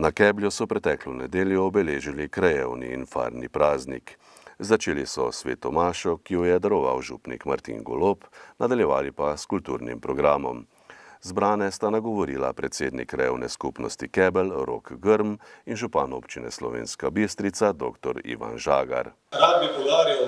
Na Keblju so preteklo nedeljo obeležili krajevni in farni praznik. Začeli so sveto mašo, ki jo je daroval župnik Martin Golob, nadaljevali pa s kulturnim programom. Zbrane sta nagovorila predsednik krajevne skupnosti Kebelj Rok Grm in župan občine Slovenska Bistrica dr. Ivan Žagar. Rad bi poudaril,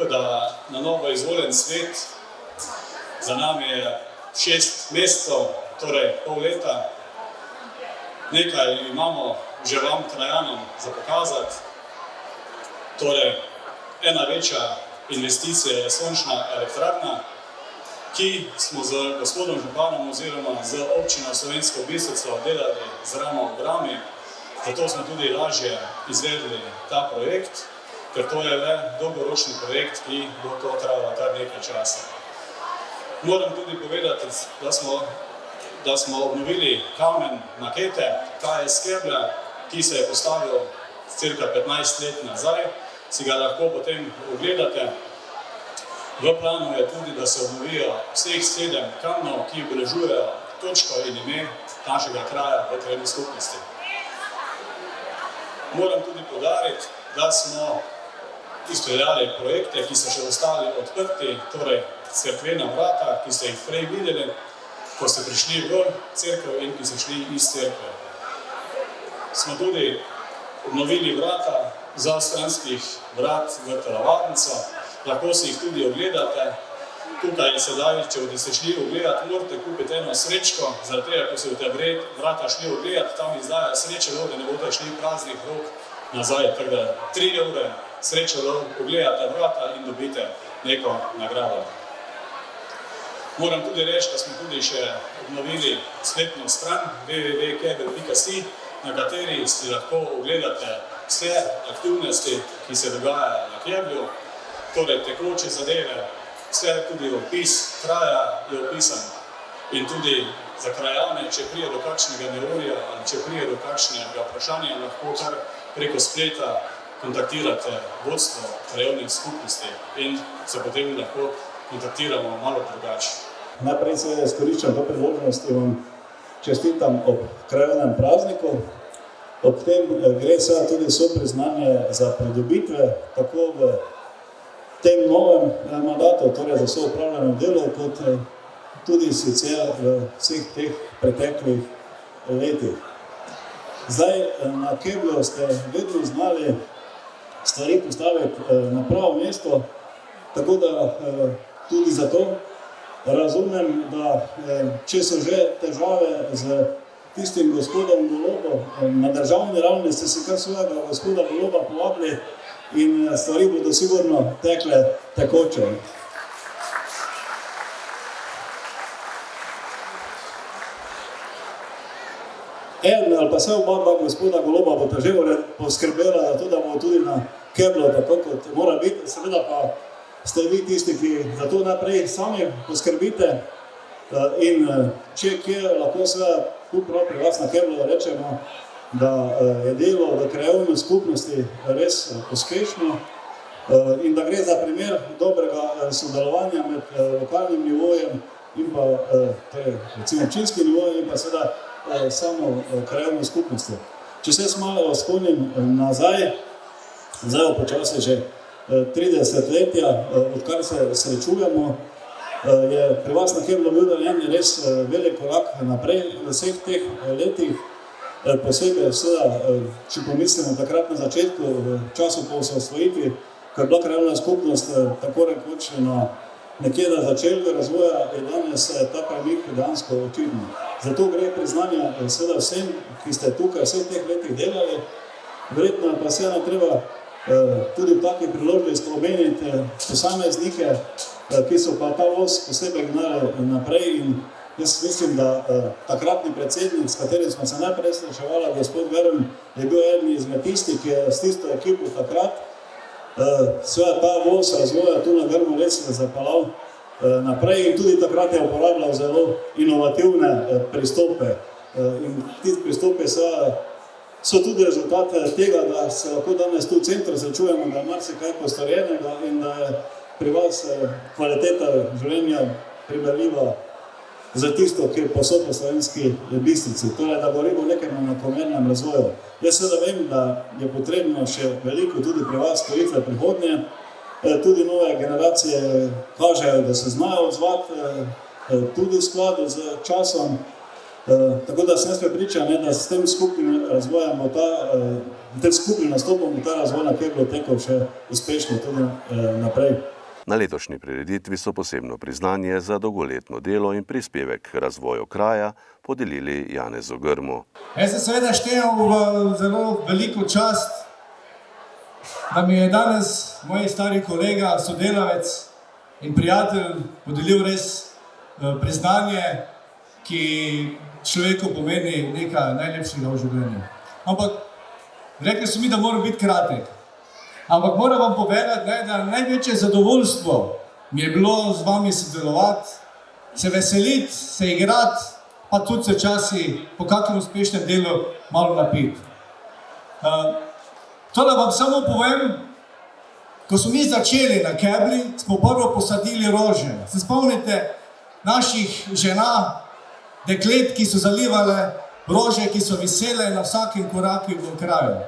da na novo izvoljen svet, za nami je 6 mesecev, torej pol leta. Nekaj imamo že vam, krajanom, za pokazati. Torej, ena večja investicija je sončna elektrarna, ki smo z gospodom županom oziroma z občino Slovensko Bistrico delali z ramo ob rami. Zato smo tudi lažje izvedli ta projekt, ker to je le dolgoročni projekt, ki bo to trajalo kar nekaj časa. Moram tudi povedati, da smo obnovili kamen makete KS Keblja, ki se je postavil cirka 15 let nazaj. Si ga lahko potem ogledate. V planu je tudi, da se obnovijo vseh 7 kamnov, ki obeležujejo točko in ime našega kraja v krajevni skupnosti. Moram tudi poudariti, da smo izpeljali projekte, ki so še ostali odprti, torej cerkvena vrata, ki ste jih prej videli, ko ste prišli v cerkev in ki ste šli iz cerkve. Smo tudi obnovili vrata stranskih vrat v telovadnico, lahko si jih tudi ogledate. Tukaj je sedaj, če boste šli ogledati, morate kupiti eno srečko, zaradi tega, ko se boste vrata šli ogledati, tam izdaja srečelov, da ne boste šli praznih rok nazaj. Tako da 3 evre srečelov, ogledate vrata in dobite neko nagrado. Moram tudi reči, da smo tudi še obnovili spletno stran www.kebelj.si, na kateri si lahko ogledate vse aktivnosti, ki se dogajajo na Keblju, torej tekoče zadeve, vse tudi opis kraja je opisan in tudi za krajane, če prije do kakšnega neurja ali če prije do kakšnega vprašanja, lahko kar preko spleta kontaktirate vodstvo krajevnih skupnosti in se potem lahko kontaktiramo malo drugače. Najprej se izkoriščam to priložnost in vam čestitam ob krajevnem prazniku. Ob tem gre seveda tudi sopriznanje za pridobitve, tako v tem novem mandatu, torej za soupravljeno delo, kot tudi sicer v vseh teh preteklih letih. Zdaj, na Keblju ste vedno znali stvari postaviti na pravo mesto, tako da tudi zato razumem, da če so že težave z tistim gospodom Golobom, na državni ravni ste si kar svojega gospoda Goloba povabili in stvari bodo sigurno tekle tekoče. En ali pa vse oba gospoda Goloba bo že poskrbela za to, da bo tudi na Keblju tako, kot mora biti. Seveda pa ste vi tisti, ki za to naprej sami poskrbite in če kje lahko seveda prav pri vas na Keblju rečemo, da je delo v krajevni skupnosti res uspešno in da gre za primer dobrega sodelovanja med lokalnim nivojem in pa recimo občinskim nivojem in pa seveda samo krajevno skupnosti. Če se malo spomnim nazaj, zdaj počasi že 30 letja, odkar se srečujemo, je pri vas na Keblju bil narejen res velik korak naprej v vseh teh letih. Posebej seveda, če pomislimo takrat na začetku, v času po osamosvojitvi, ko je bila krajevna skupnost tako rekoč nekje na začetku razvoja, je danes ta premik dejansko očitno. Zato gre priznanje seveda vsem, ki ste tukaj vseh teh letih delali. Verjetno pa vseeno treba tudi v takih priložnosti omeniti posameznike, ki so pa ta voz posebej gnali naprej in jaz mislim, da takratni predsednik, s katerim smo se najprej srečevali, gospod Grm, je bil eden izmed tistih, ki je s tisto ekipo takrat seveda ta voz razvoja tu na Grmu res zapeljal naprej in tudi takrat je uporabljal zelo inovativne pristope. In ti pristopi so tudi rezultat tega, da se lahko danes tu v centru srečujemo, da je marsikaj postorjenega in da je pri vas kvaliteta življenja primerljiva za tisto, ki je posod v Slovenski Bistrici, torej da govorimo o nekem enakomernem razvoju. Jaz seveda vem, da je potrebno še veliko tudi pri vas storiti v prihodnje. Tudi nove generacije kažejo, da se znajo odzvati tudi v skladu z časom. Tako da sem jaz prepričan, da s tem skupnim razvojem tem skupnim nastopom ta razvoj na Keglu tekel še uspešno tudi naprej. Na letošnji prireditvi so posebno priznanje za dolgoletno delo in prispevek k razvoju kraja podelili Janezu Grmu. Jaz se seveda štejem v zelo veliko čast, da mi je danes moj stari kolega, sodelavec in prijatelj podelil res priznanje, ki človeku pomeni nekaj najlepšega v življenju. Ampak rekli so mi, da moram biti kratek. Ampak moram vam povedati, da največje zadovoljstvo mi je bilo z vami sodelovati, se veseliti, se igrati, pa tudi se časi po kakšnem uspešnem delu malo napiti. To, da vam samo povem, ko smo mi začeli na Kebli, smo prvo posadili rože. Se spomnite naših žena, deklet, ki so zalivale rože, ki so visele na vsakem koraku v kraju.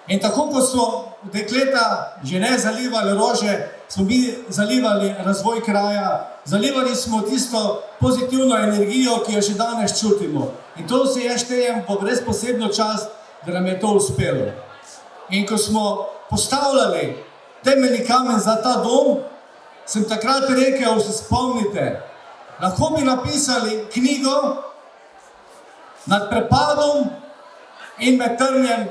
In tako, kot so dekleta žene zalivali rože, smo mi zalivali razvoj kraja, zalivali smo tisto pozitivno energijo, ki jo še danes čutimo. In to se jaz štejem po res posebno čast, da nam je to uspelo. In ko smo postavljali temeljni kamen za ta dom, sem takrat rekel, se spomnite, lahko bi napisali knjigo nad prepadom in med trnjem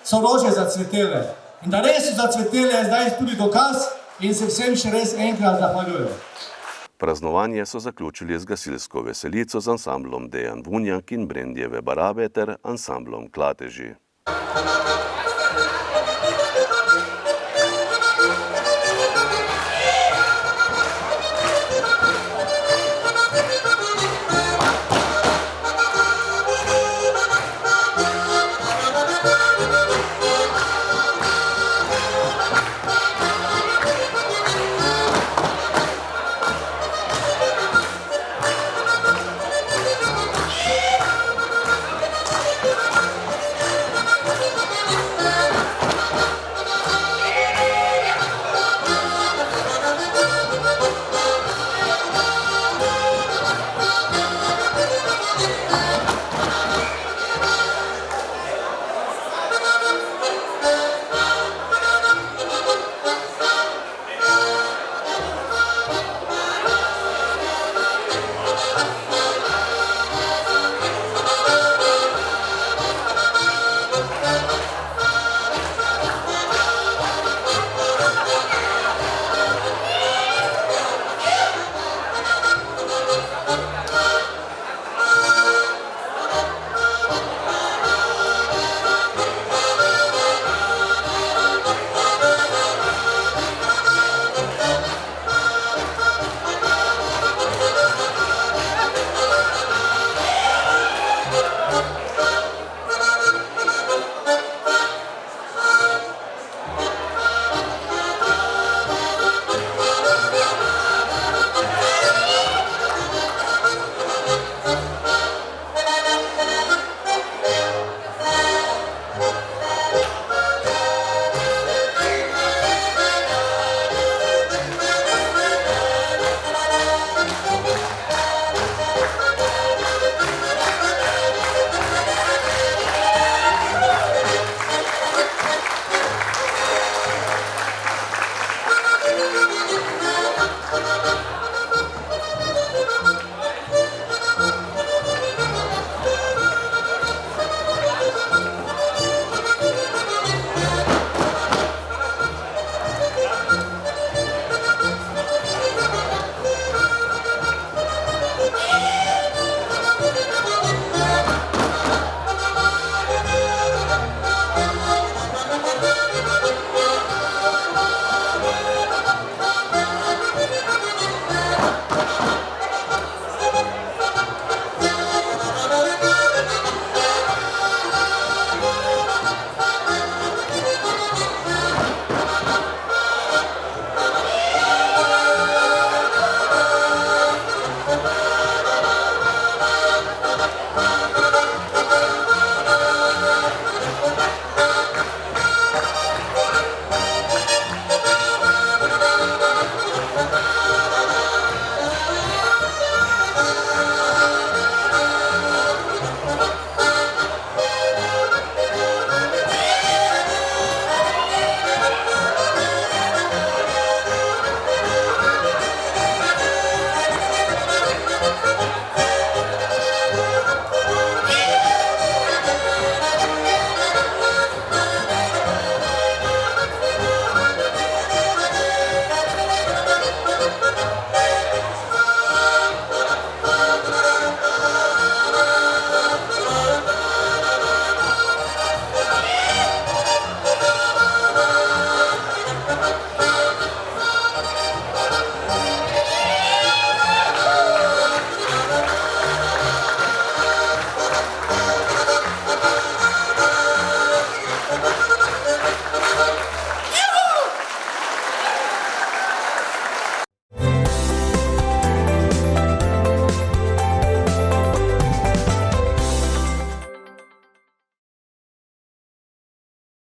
so rože zacvetele. In da res so zacvetele, je zdaj tudi dokaz in se vsem še res enkrat zahvaljujem. Praznovanje so zaključili z gasilsko veselico z ansamblom Dejan Vunjak in Brendjeve barabe ter ansamblom Klateži.